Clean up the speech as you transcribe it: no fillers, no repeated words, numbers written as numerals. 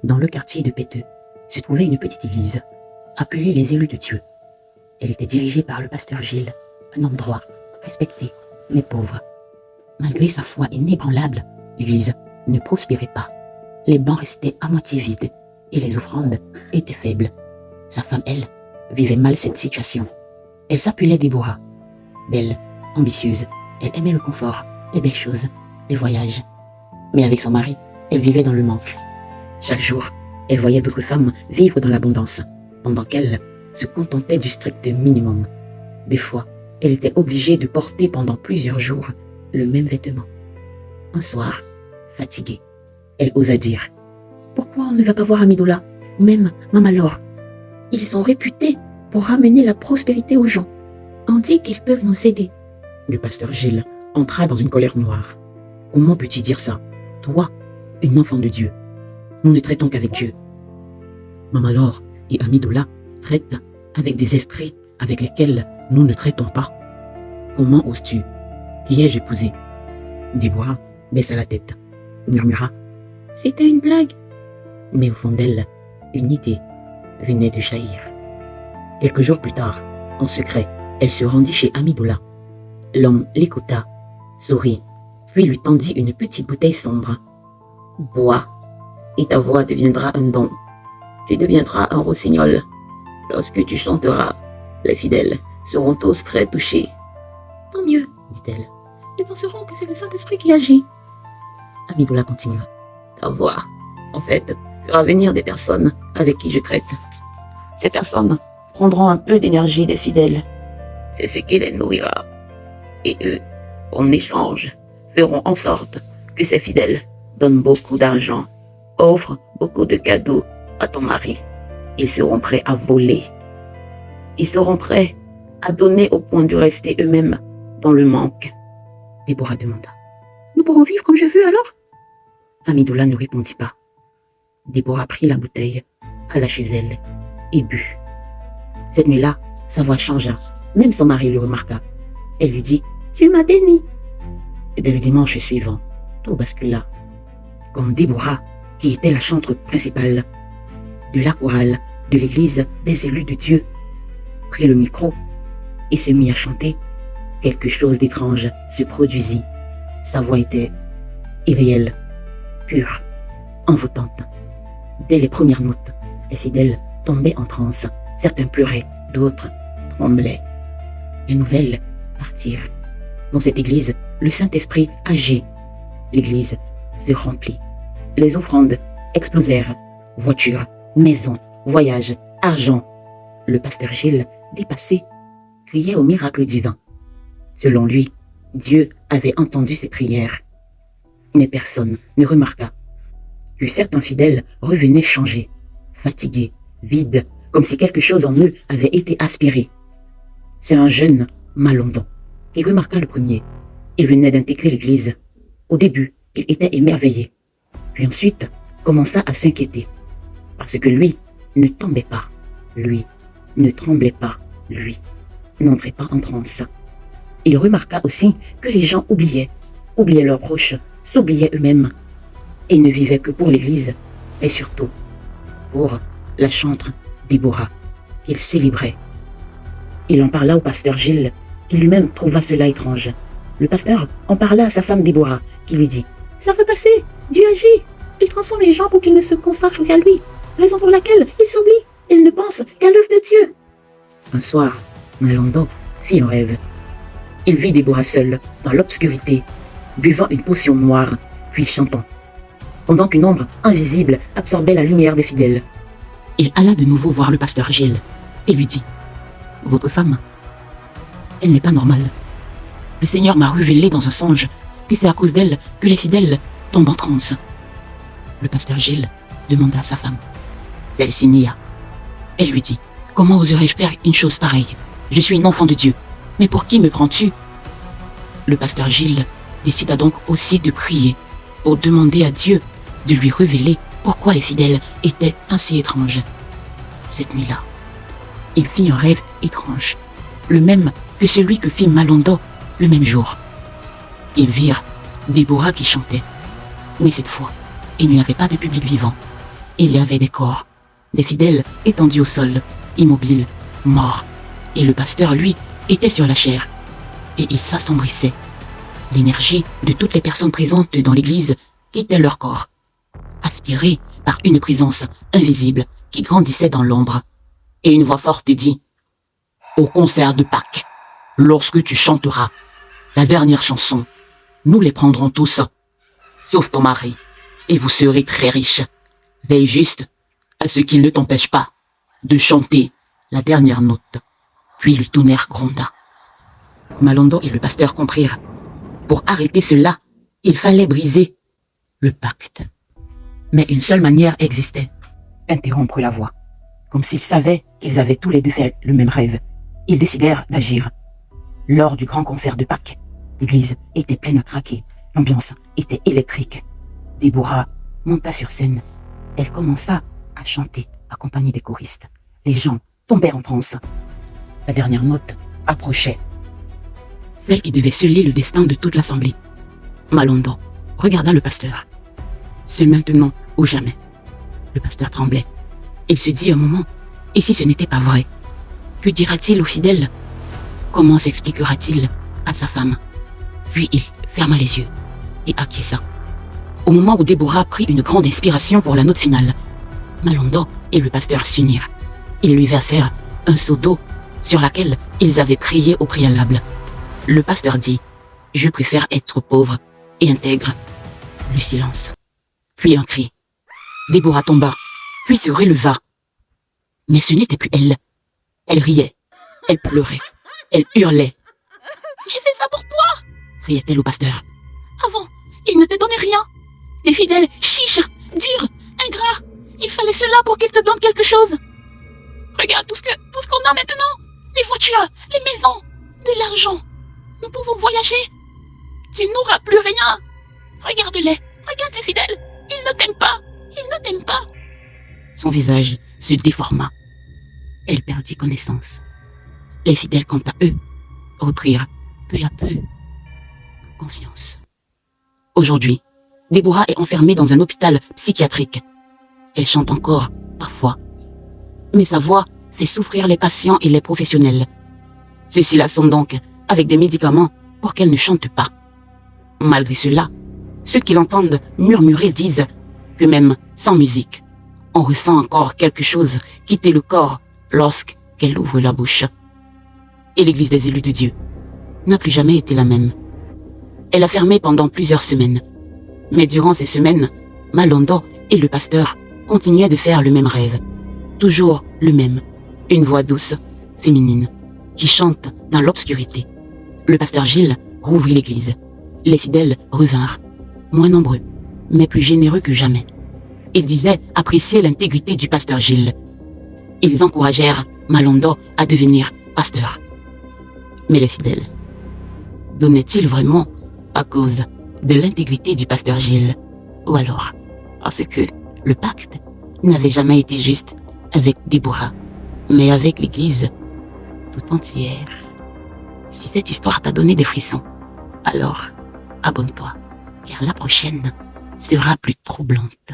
Dans le quartier de Péteux se trouvait une petite église, appelée les élus de Dieu. Elle était dirigée par le pasteur Gilles, un homme droit, respecté, mais pauvre. Malgré sa foi inébranlable, l'église ne prospérait pas. Les bancs restaient à moitié vides et les offrandes étaient faibles. Sa femme, elle, vivait mal cette situation. Elle s'appelait Déborah. Belle, ambitieuse, elle aimait le confort, les belles choses, les voyages. Mais avec son mari, elle vivait dans le manque. Chaque jour, elle voyait d'autres femmes vivre dans l'abondance, pendant qu'elle se contentait du strict minimum. Des fois, elle était obligée de porter pendant plusieurs jours le même vêtement. Un soir, fatiguée, elle osa dire « Pourquoi on ne va pas voir Amidoula ou même Mama Laure? Ils sont réputés pour ramener la prospérité aux gens. On dit qu'ils peuvent nous aider. » Le pasteur Gilles entra dans une colère noire. « Comment peux-tu dire ça? Toi, une enfant de Dieu. Nous ne traitons qu'avec Dieu. Mama Laure et Amidoula traitent avec des esprits avec lesquels nous ne traitons pas. Comment oses-tu? Qui ai-je épousé? » Déborah baissa la tête, murmura « C'était une blague. » Mais au fond d'elle, une idée venait de jaillir. Quelques jours plus tard, en secret, elle se rendit chez Amidoula. L'homme l'écouta, sourit, puis lui tendit une petite bouteille sombre. « Bois, et ta voix deviendra un don. Tu deviendras un rossignol. Lorsque tu chanteras, les fidèles seront tous très touchés. »« Tant mieux, dit-elle. Ils penseront que c'est le Saint-Esprit qui agit. » Amidoula continua. « Ta voix, en fait, fera venir des personnes avec qui je traite. Ces personnes prendront un peu d'énergie des fidèles. C'est ce qui les nourrira. Et eux, en échange, feront en sorte que ces fidèles donnent beaucoup d'argent, offrent beaucoup de cadeaux à ton mari. Ils seront prêts à voler. Ils seront prêts à donner au point de rester eux-mêmes dans le manque. » Déborah demanda. « Nous pourrons vivre comme je veux alors ?» Amidoula ne répondit pas. Déborah prit la bouteille, alla chez elle et but. Cette nuit-là, sa voix changea. Même son mari le remarqua. Elle lui dit « Tu m'as béni. » Et dès le dimanche suivant, tout bascula. Comme Déborah, qui était la chantre principale de la chorale de l'église des élus de Dieu, prit le micro et se mit à chanter, quelque chose d'étrange se produisit. Sa voix était irréelle, pure, envoûtante. Dès les premières notes, les fidèles tombaient en transe. Certains pleuraient, d'autres tremblaient. Les nouvelles partirent. Dans cette église, le Saint-Esprit agit. L'église se remplit. Les offrandes explosèrent. Voitures, maisons, voyages, argent. Le pasteur Gilles, dépassé, criait au miracle divin. Selon lui, Dieu avait entendu ses prières. Mais personne ne remarqua que certains fidèles revenaient changés, fatigués, vides, comme si quelque chose en eux avait été aspiré. C'est un jeune Malandon qui remarqua le premier. Il venait d'intégrer l'église. Au début, il était émerveillé. Puis ensuite, commença à s'inquiéter. Parce que lui ne tombait pas. Lui ne tremblait pas. Lui n'entrait pas en transe. Il remarqua aussi que les gens oubliaient leurs proches, s'oubliaient eux-mêmes et ne vivaient que pour l'église, et surtout pour la chantre Déborah, qu'il célébrait. Il en parla au pasteur Gilles, qui lui-même trouva cela étrange. Le pasteur en parla à sa femme Déborah, qui lui dit « Ça va passer, Dieu agit, il transforme les gens pour qu'ils ne se consacrent qu'à lui, raison pour laquelle il s'oublie, il ne pense qu'à l'œuvre de Dieu. » Un soir, Malandon fit un rêve. Il vit Déborah seule, dans l'obscurité, buvant une potion noire, puis chantant, pendant qu'une ombre invisible absorbait la lumière des fidèles. Il alla de nouveau voir le pasteur Gilles et lui dit « Votre femme, elle n'est pas normale. Le Seigneur m'a révélé dans un songe que c'est à cause d'elle que les fidèles tombent en transe. » Le pasteur Gilles demanda à sa femme. Celle-ci nia. Elle lui dit « Comment oserais-je faire une chose pareille? Je suis une enfant de Dieu. Mais pour qui me prends-tu » Le pasteur Gilles décida donc aussi de prier pour demander à Dieu de lui révéler pourquoi les fidèles étaient ainsi étranges. Cette nuit-là, il fit un rêve étrange, le même que celui que fit Malandon le même jour. Ils virent Déborah qui chantait, mais cette fois, il n'y avait pas de public vivant. Il y avait des corps, des fidèles étendus au sol, immobiles, morts. Et le pasteur, lui, était sur la chair. Et il s'assombrissait. L'énergie de toutes les personnes présentes dans l'église quittait leur corps, aspirée par une présence invisible qui grandissait dans l'ombre. Et une voix forte dit: au concert de Pâques, lorsque tu chanteras la dernière chanson, nous les prendrons tous, sauf ton mari, et vous serez très riches. Veille juste à ce qu'il ne t'empêche pas de chanter la dernière note. Puis le tonnerre gronda. Malondo et le pasteur comprirent. Pour arrêter cela, il fallait briser le pacte. Mais une seule manière existait: interrompre la voix. Comme s'ils savaient qu'ils avaient tous les deux fait le même rêve, ils décidèrent d'agir. Lors du grand concert de Pâques, l'église était pleine à craquer. L'ambiance était électrique. Déborah monta sur scène. Elle commença à chanter, accompagnée des choristes. Les gens tombèrent en transe. La dernière note approchait. Celle qui devait sceller le destin de toute l'assemblée. Malondo regarda le pasteur. C'est maintenant ou jamais. Le pasteur tremblait. Il se dit un moment, et si ce n'était pas vrai? Que dira-t-il aux fidèles? Comment s'expliquera-t-il à sa femme? Puis il ferma les yeux et acquiesça. Au moment où Déborah prit une grande inspiration pour la note finale, Malondo et le pasteur s'unirent. Ils lui versèrent un seau d'eau sur laquelle ils avaient prié au préalable. Le pasteur dit: je préfère être pauvre et intègre. Le silence. Puis un cri. Déborah tomba, puis se releva. Mais ce n'était plus elle. Elle riait, elle pleurait, elle hurlait. J'ai fait ça pour toi, criait-elle au pasteur. Avant, il ne te donnait rien. Les fidèles chiches, durs, ingrats. Il fallait cela pour qu'ils te donnent quelque chose. Regarde tout ce qu'on a maintenant. Les voitures, les maisons, de l'argent. Nous pouvons voyager. Tu n'auras plus rien. Regarde-les, regarde ces fidèles. Ils ne t'aiment pas, ils ne t'aiment pas. Son visage se déforma. Elle perdit connaissance. Les fidèles, quant à eux, reprirent peu à peu conscience. Aujourd'hui, Déborah est enfermée dans un hôpital psychiatrique. Elle chante encore, parfois. Mais sa voix fait souffrir les patients et les professionnels. Ceux-ci la sont donc avec des médicaments pour qu'elle ne chante pas. Malgré cela, ceux qui l'entendent murmurer disent que même sans musique, on ressent encore quelque chose quitter le corps lorsqu'elle ouvre la bouche. Et l'église des élus de Dieu n'a plus jamais été la même. Elle a fermé pendant plusieurs semaines. Mais durant ces semaines, Malondo et le pasteur continuaient de faire le même rêve. Toujours le même. Une voix douce, féminine, qui chante dans l'obscurité. Le pasteur Gilles rouvrit l'église. Les fidèles revinrent, moins nombreux, mais plus généreux que jamais. Ils disaient apprécier l'intégrité du pasteur Gilles. Ils encouragèrent Malondo à devenir pasteur. Mais les fidèles, donnaient-ils vraiment à cause de l'intégrité du pasteur Gilles, ou alors parce que le pacte n'avait jamais été juste avec Déborah, mais avec l'église tout entière? Si cette histoire t'a donné des frissons, alors abonne-toi, car la prochaine sera plus troublante.